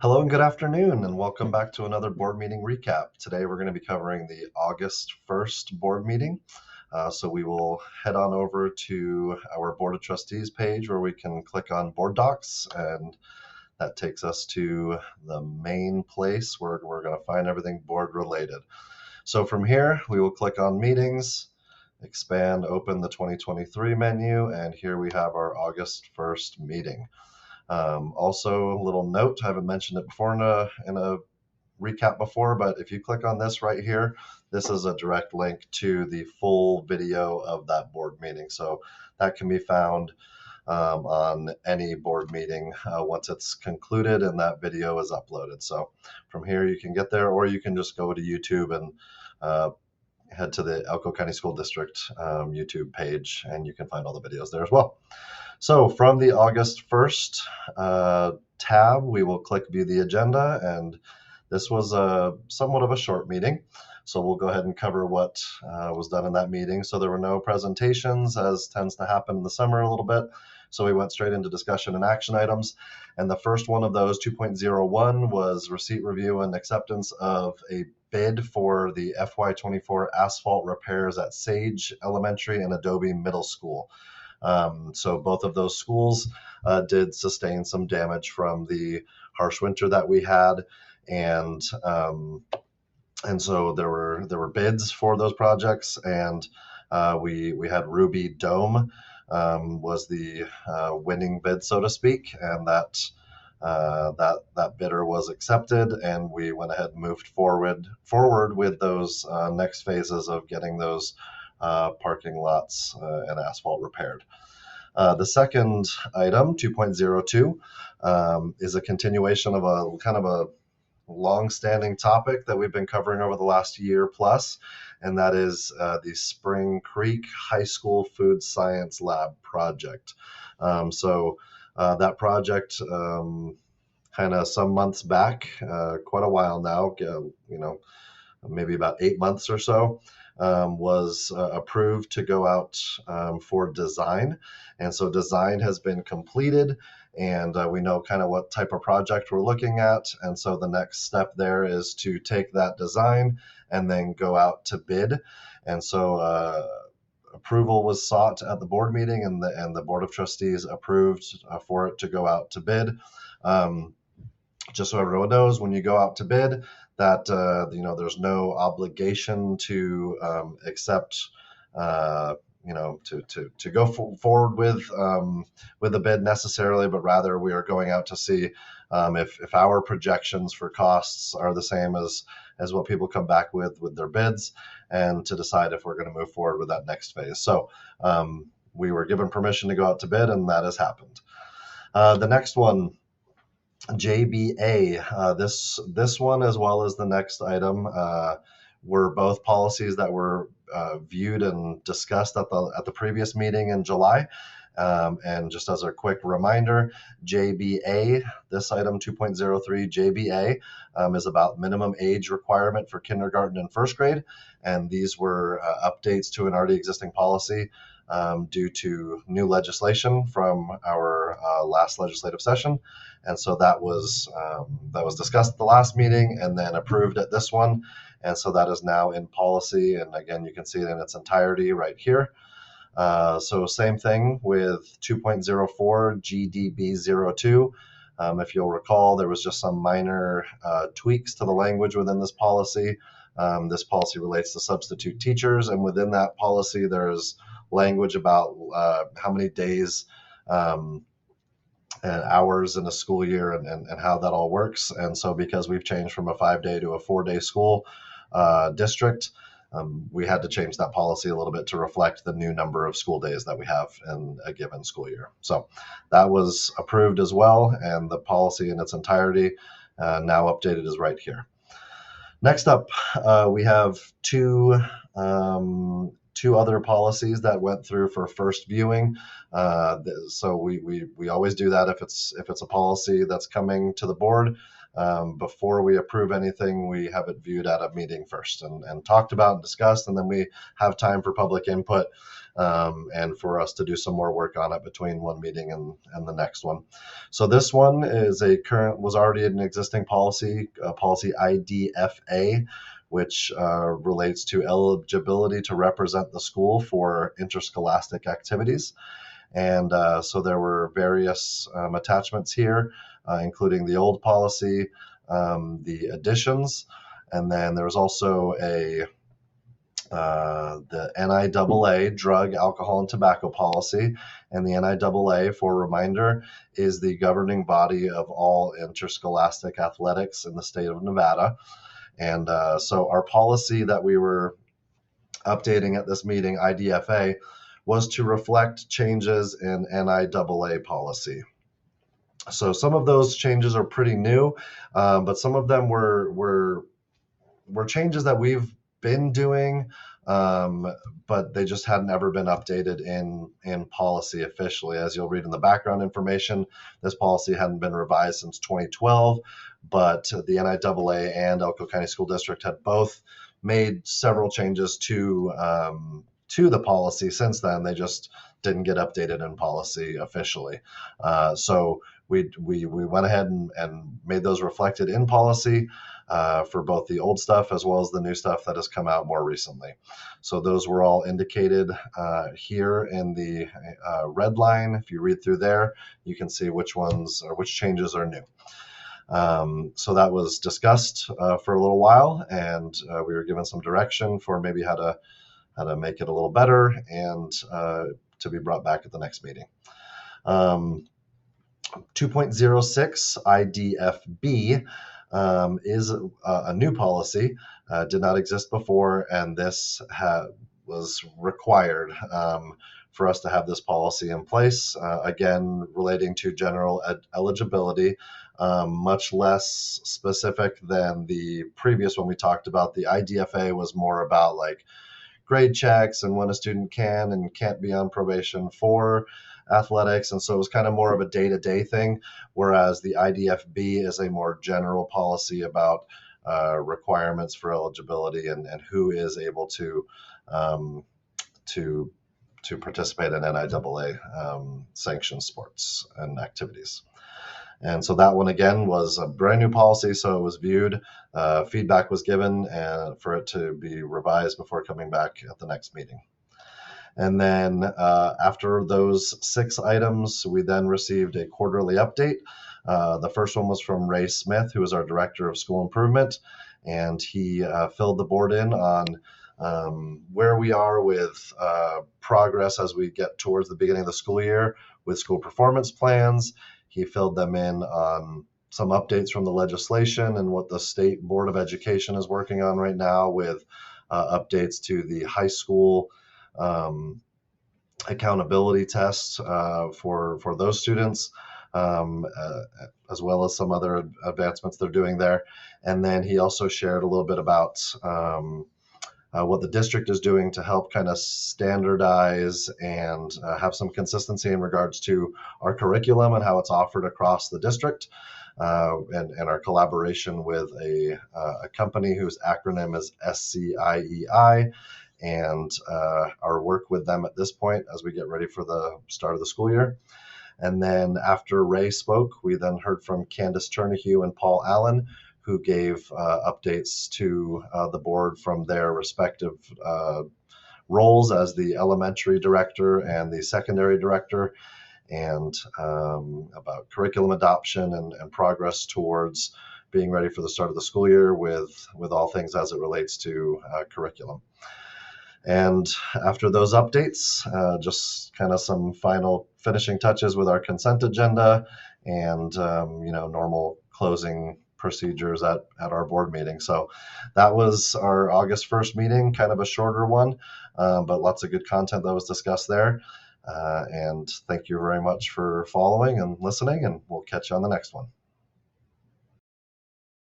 Hello and good afternoon, and welcome back to another board meeting recap. Today we're going to be covering the August 1st board meeting. So we will head on over to our Board of Trustees page where we can click on Board Docs, and that takes us to the main place where we're going to find everything board related. So from here, we will click on Meetings, expand, open the 2023 menu, and here we have our August 1st meeting. Also, a little note, I haven't mentioned it before in a recap before, but if you click on this right here, this is a direct link to the full video of that board meeting. So that can be found on any board meeting once it's concluded and that video is uploaded. So from here you can get there, or you can just go to YouTube and head to the Elko County School District YouTube page, and you can find all the videos there as well. So from the August 1st tab, we will click View the Agenda, and this was somewhat of a short meeting. So we'll go ahead and cover what was done in that meeting. So there were no presentations, as tends to happen in the summer a little bit. So we went straight into discussion and action items. And the first one of those, 2.01, was receipt, review, and acceptance of a bid for the FY24 asphalt repairs at Sage Elementary and Adobe Middle School. So both of those schools did sustain some damage from the harsh winter that we had, and so there were bids for those projects, and we had Ruby Dome was the winning bid, so to speak, and that bidder was accepted, and we went ahead and moved forward with those next phases of getting those parking lots and asphalt repaired. The second item, 2.02, is a continuation of a kind of a long-standing topic that we've been covering over the last year plus, and that is the Spring Creek High School Food Science Lab project. So that project, kind of some months back, quite a while now, maybe about 8 months or so, was approved to go out for design. And so design has been completed, and we know kind of what type of project we're looking at. And so the next step there is to take that design and then go out to bid. And so approval was sought at the board meeting, and the Board of Trustees approved for it to go out to bid. Just so everyone knows, when you go out to bid, that there's no obligation to accept, to go forward with the bid necessarily, but rather we are going out to see if our projections for costs are the same as what people come back with their bids, and to decide if we're going to move forward with that next phase. So we were given permission to go out to bid, and that has happened. The next one, JBA, this one as well as the next item were both policies that were viewed and discussed at the previous meeting in July. And just as a quick reminder, JBA, this item 2.03 JBA, is about minimum age requirement for kindergarten and first grade. And these were updates to an already existing policy due to new legislation from our last legislative session. And so that was discussed at the last meeting and then approved at this one. And so that is now in policy. And again, you can see it in its entirety right here. So same thing with 2.04 GDB02. If you'll recall, there was just some minor tweaks to the language within this policy. This policy relates to substitute teachers, and within that policy, there's language about how many days and hours in a school year and how that all works. And so because we've changed from a 5-day to a 4-day school district, we had to change that policy a little bit to reflect the new number of school days that we have in a given school year. So that was approved as well, and the policy in its entirety now updated is right here. Next up, we have two other policies that went through for first viewing. So we always do that if it's a policy that's coming to the board. before we approve anything, we have it viewed at a meeting first and talked about and discussed, and then we have time for public input and for us to do some more work on it between one meeting and the next one. So this one was already an existing policy, policy IDFA, which relates to eligibility to represent the school for interscholastic activities. And so there were various attachments here, including the old policy, the additions, and then there was also the NIAA drug, alcohol, and tobacco policy. And the NIAA, for a reminder, is the governing body of all interscholastic athletics in the state of Nevada. And so our policy that we were updating at this meeting, IDFA, was to reflect changes in NIAA policy. So some of those changes are pretty new, but some of them were changes that we've been doing, but they just hadn't ever been updated in policy officially. As you'll read in the background information, this policy hadn't been revised since 2012, but the NIAA and Elko County School District had both made several changes to the policy since then. They just didn't get updated in policy officially. So we went ahead and made those reflected in policy for both the old stuff as well as the new stuff that has come out more recently. So those were all indicated here in the red line. If you read through there, you can see which changes are new. So that was discussed for a little while, and we were given some direction for maybe how to make it a little better and to be brought back at the next meeting. 2.06 IDFB is a new policy, did not exist before, and this was required for us to have this policy in place, again, relating to general eligibility, much less specific than the previous one we talked about. The IDFA was more about like grade checks and when a student can and can't be on probation for athletics, and so it was kind of more of a day-to-day thing, whereas the IDFB is a more general policy about requirements for eligibility and who is able to participate in NIAA sanctioned sports and activities. And so that one, again, was a brand new policy, so it was viewed. Feedback was given for it to be revised before coming back at the next meeting. And then after those 6 items, we then received a quarterly update. The first one was from Ray Smith, who is our Director of School Improvement, and he filled the board in on where we are with progress as we get towards the beginning of the school year with school performance plans. He filled them in on some updates from the legislation and what the State Board of Education is working on right now with updates to the high school accountability tests for those students, as well as some other advancements they're doing there. And then he also shared a little bit about what the district is doing to help kind of standardize and have some consistency in regards to our curriculum and how it's offered across the district, and our collaboration with a company whose acronym is SCIEI, and our work with them at this point as we get ready for the start of the school year. And then after Ray spoke, we then heard from Candace Chernihiu and Paul Allen, who gave updates to the board from their respective roles as the elementary director and the secondary director, and about curriculum adoption and progress towards being ready for the start of the school year with all things as it relates to curriculum. And after those updates, just kind of some final finishing touches with our consent agenda and normal closing procedures at our board meeting. So that was our August 1st meeting, kind of a shorter one, but lots of good content that was discussed there. And thank you very much for following and listening, and we'll catch you on the next one.